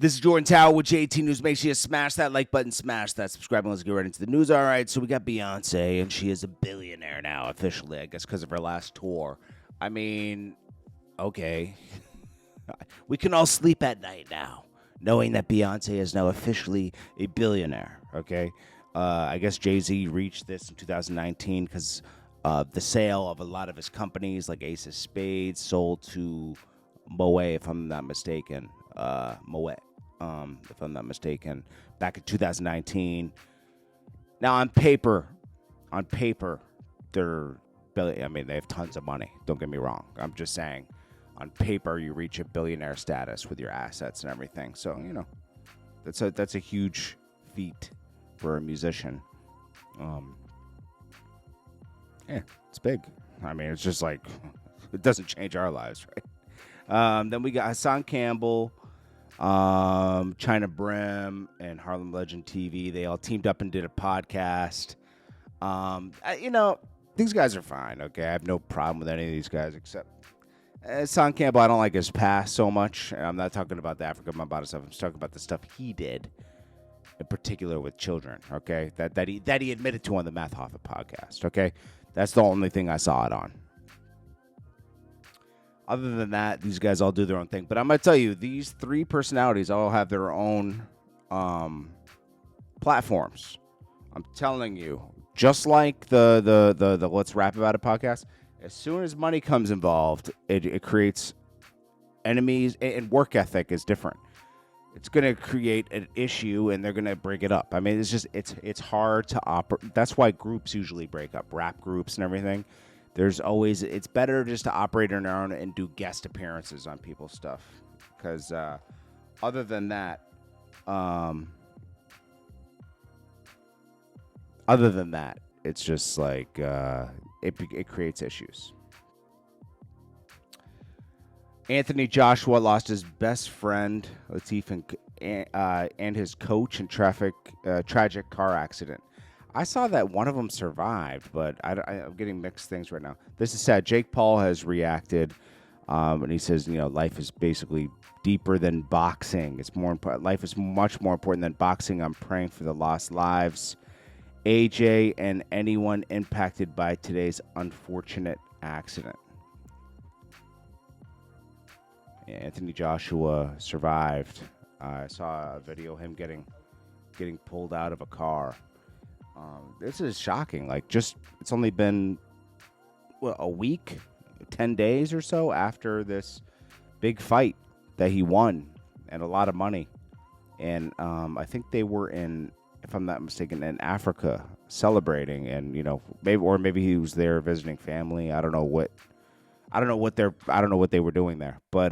This is Jordan Tower with JT News. Make sure you smash that like button, smash that subscribe, and let's get right into the news. All right, so we got Beyonce, and she is a billionaire now, officially, I guess, because of her last tour. I mean, okay. We can all sleep at night now, knowing that Beyonce is now officially a billionaire, okay? I guess Jay-Z reached this in 2019 because the sale of a lot of his companies, like Ace of Spades, sold to Moet, if I'm not mistaken. Moet, if I'm not mistaken, back in 2019. Now, on paper, they're I mean, they have tons of money. Don't get me wrong. I'm just saying, on paper, you reach a billionaire status with your assets and everything. So, you know, that's a huge feat for a musician. Yeah, it's big. I mean, it's just like, it doesn't change our lives, right? Then we got Hassan Campbell, China Brim, and Harlem Legend TV. They all teamed up and did a podcast. You know, these guys are fine, okay? I have no problem with any of these guys except Hassan Campbell. I don't like his past so much. And I'm not talking about the Africa Mambata stuff. I'm just talking about the stuff he did, in particular with children, okay? That he admitted to on the Math Hoffa podcast, okay? That's the only thing I saw it on. Other than that, these guys all do their own thing. But I'm going to tell you, these three personalities all have their own platforms. I'm telling you, just like the Let's Rap About It podcast, as soon as money comes involved, it creates enemies, and work ethic is different. It's going to create an issue, and they're going to bring it up. I mean, it's hard to operate. That's why groups usually break up, rap groups and everything. It's better just to operate on our own and do guest appearances on people's stuff. Because other than that, it's just like it creates issues. Anthony Joshua lost his best friend Latif and his coach in tragic car accident. I saw that one of them survived, but I'm getting mixed things right now. This is sad. Jake Paul has reacted, and he says, you know, life is basically deeper than boxing. It's more important. Life is much more important than boxing. I'm praying for the lost lives, AJ, and anyone impacted by today's unfortunate accident. Yeah, Anthony Joshua survived. I saw a video of him getting pulled out of a car. This is shocking. Like, it's only been a week, 10 days or so after this big fight that he won, and a lot of money. And I think they were if I'm not mistaken, in Africa celebrating, and you know, maybe he was there visiting family. I don't know what they were doing there, but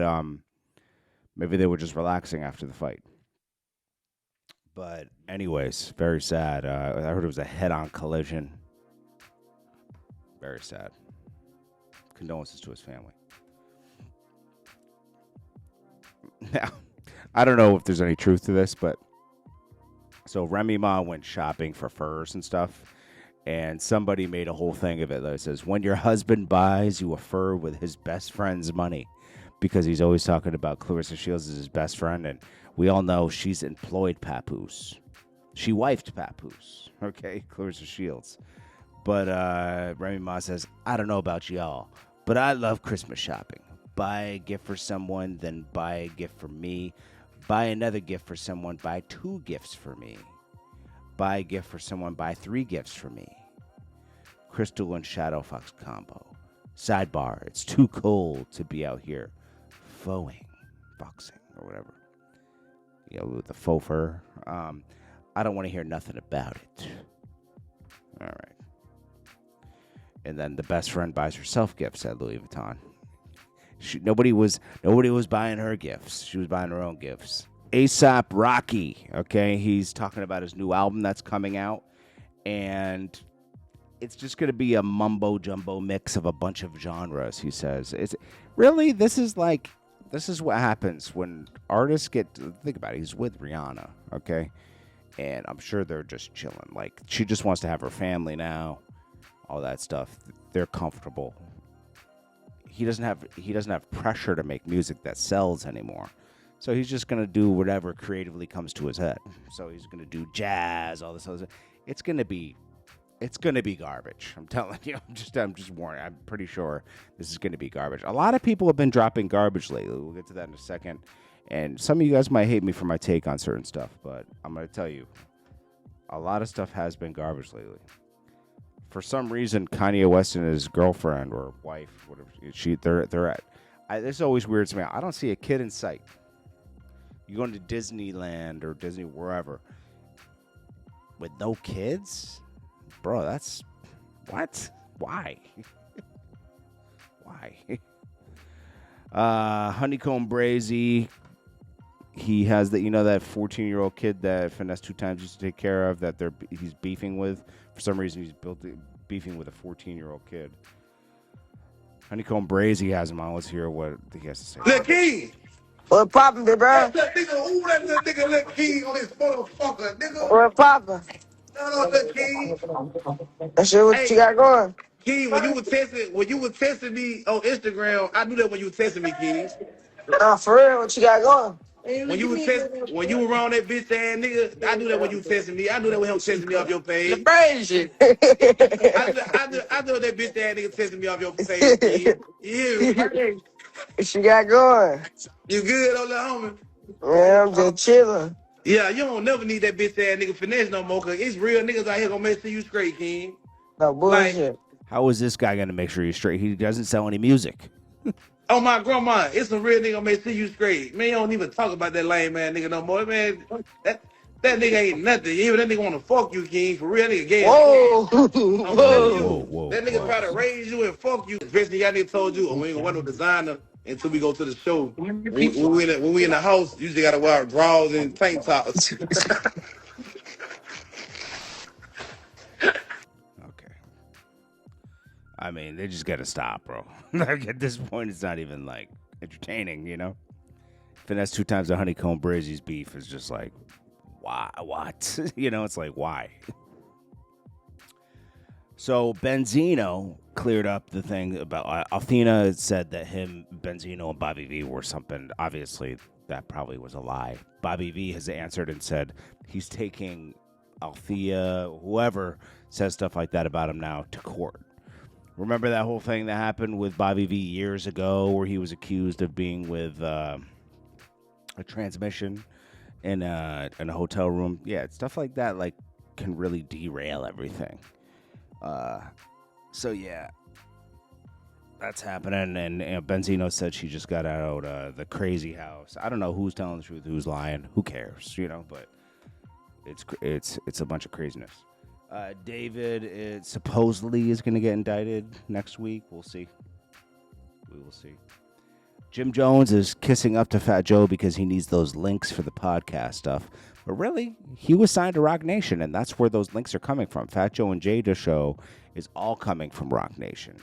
maybe they were just relaxing after the fight. But anyways, very sad. I heard it was a head-on collision. Very sad. Condolences to his family. Now, I don't know if there's any truth to this, but so Remy Ma went shopping for furs and stuff, and somebody made a whole thing of it that says, when your husband buys you a fur with his best friend's money, because he's always talking about Clarissa Shields as his best friend, and we all know she's employed Papoose. She wifed Papoose, okay, Clarissa Shields. But Remy Ma says, I don't know about y'all, but I love Christmas shopping. Buy a gift for someone, then buy a gift for me. Buy another gift for someone, buy 2 gifts for me. Buy a gift for someone, buy 3 gifts for me. Crystal and Shadow Fox combo. Sidebar, it's too cold to be out here foxing, or whatever. You know, with the faux fur. I don't want to hear nothing about it. All right. And then the best friend buys herself gifts at Louis Vuitton. Nobody was buying her gifts. She was buying her own gifts. A$AP Rocky, okay? He's talking about his new album that's coming out. And it's just going to be a mumbo-jumbo mix of a bunch of genres, he says. This is what happens when artists think about it. He's with Rihanna, okay? And I'm sure they're just chilling. Like, she just wants to have her family now, all that stuff. They're comfortable. He doesn't have pressure to make music that sells anymore. So he's just gonna do whatever creatively comes to his head. So he's gonna do jazz, all this other stuff. It's gonna be garbage. I'm telling you. I'm just warning. I'm pretty sure this is gonna be garbage. A lot of people have been dropping garbage lately. We'll get to that in a second. And some of you guys might hate me for my take on certain stuff, but I'm gonna tell you, a lot of stuff has been garbage lately. For some reason, Kanye West and his girlfriend or wife, whatever, they're at. This is always weird to me. I don't see a kid in sight. You go into Disneyland or Disney wherever with no kids, bro. That's what? Why? Why? Honeycomb Brazy. He has that, that 14-year-old kid that Finesse 2 Times used to take care of. That he's beefing with. For some reason, he's beefing with a 14-year-old kid. Honeycomb Brazy has him on. Let's hear what he has to say. Lil King. What poppin', big bro? That little nigga Lil King on this motherfucker, nigga. What poppin'? No, Lil King. That shit, what you got going? King, when you were texting me on Instagram, I knew that when you were texting me, King. Nah, for real, what you got going? When you were around that bitch ass nigga, I knew that when you texting me. I knew that when him texting me off your page. The brain shit. I knew that bitch ass nigga texting me off your page, King. You. What you got going? You good, old little homie? Man, I'm just chilling. Yeah, you don't never need that bitch ass nigga finesse no more, cause it's real niggas out here gonna make sure you straight, King. No bullshit. How is this guy gonna make sure you're straight? He doesn't sell any music. Oh my grandma, it's a real nigga gonna make sure you straight. Man, you don't even talk about that lame man nigga no more. Man, that nigga ain't nothing. Even that nigga wanna fuck you, King. For real, that nigga gay. Whoa, I'm telling you, whoa, that nigga try to raise you and fuck you. Especially y'all nigga told you, oh, we ain't gonna want no designer until we go to the show. When we in the house, you just gotta wear drawers and tank tops. Okay. I mean, they just gotta stop, bro. Like at this point, it's not even like entertaining, Finesse 2 Times the Honeycomb Brazy's beef is just like, why? What? It's like, why? So Benzino cleared up the thing about Althea said that Benzino, and Bobby V were something. Obviously, that probably was a lie. Bobby V has answered and said he's taking Althea, whoever says stuff like that about him now, to court. Remember that whole thing that happened with Bobby V years ago where he was accused of being with a transmission in a hotel room? Yeah, stuff like that can really derail everything. So yeah, that's happening. And Benzino said she just got out the crazy house. I don't know who's telling the truth, who's lying. Who cares, but it's a bunch of craziness. David supposedly is going to get indicted next week. We'll see. We will see. Jim Jones is kissing up to Fat Joe because he needs those links for the podcast stuff. But really, he was signed to Rock Nation, and that's where those links are coming from. Fat Joe and Jada show is all coming from Rock Nation.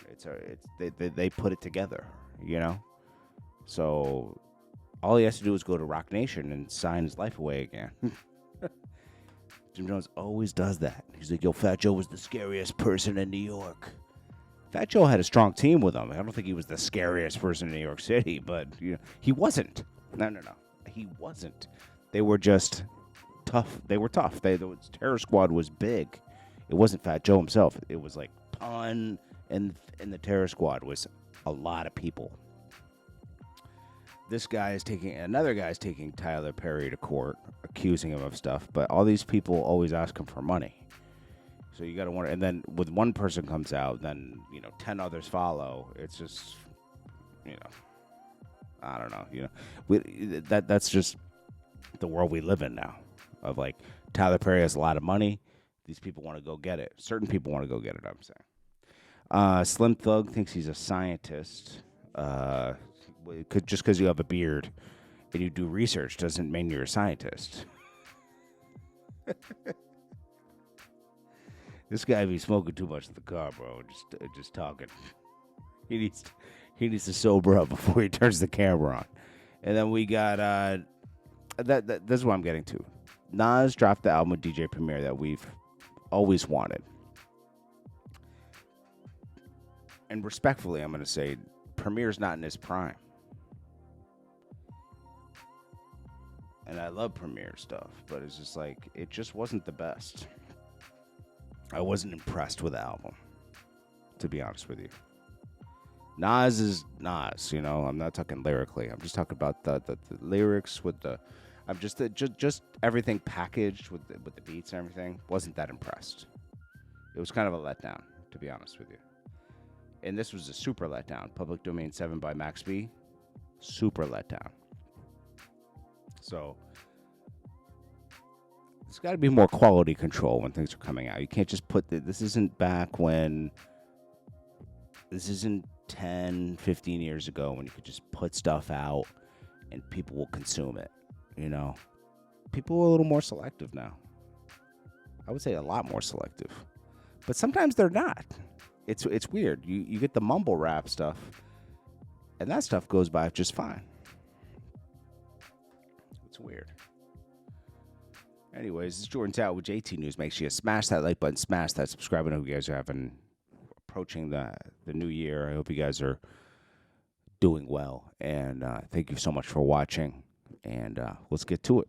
They put it together, So all he has to do is go to Rock Nation and sign his life away again. Jim Jones always does that. He's like, yo, Fat Joe was the scariest person in New York. Fat Joe had a strong team with him. I don't think he was the scariest person in New York City, but he wasn't. No. He wasn't. They were just tough. They were tough. The Terror Squad was big. It wasn't Fat Joe himself. It was like Pun and the Terror Squad was a lot of people. Another guy's taking Tyler Perry to court, accusing him of stuff, but all these people always ask him for money. So you got to wonder, and then with one person comes out, then 10 others follow. It's just, I don't know, that's just the world we live in now. Of like Tyler Perry has a lot of money, these people want to go get it. Certain people want to go get it. I'm saying. Slim Thug thinks he's a scientist. Just because you have a beard and you do research doesn't mean you're a scientist. This guy be smoking too much in the car, bro. Just talking. He needs to sober up before he turns the camera on. And then we got this is what I'm getting to. Nas dropped the album with DJ Premier that we've always wanted. And respectfully, I'm going to say Premier's not in his prime. And I love Premiere stuff, but it's just like, it just wasn't the best. I wasn't impressed with the album, to be honest with you. Nas is Nas, you know. I'm not talking lyrically. I'm just talking about the lyrics with the. I'm just everything packaged with the beats and everything. Wasn't that impressed. It was kind of a letdown, to be honest with you. And this was a super letdown. Public Domain 7 by Max B. Super letdown. So there's got to be more quality control when things are coming out. You can't just put this isn't back when. This isn't 10, 15 years ago when you could just put stuff out and people will consume it, you know. People are a little more selective now. I would say a lot more selective. But sometimes they're not. It's weird. You get the mumble rap stuff, and that stuff goes by just fine. It's weird. Anyways, this is Jordan Tower with JT News. Make sure you smash that like button, smash that subscribe. I know you guys are approaching the new year. I hope you guys are doing well, and thank you so much for watching, and let's get to it.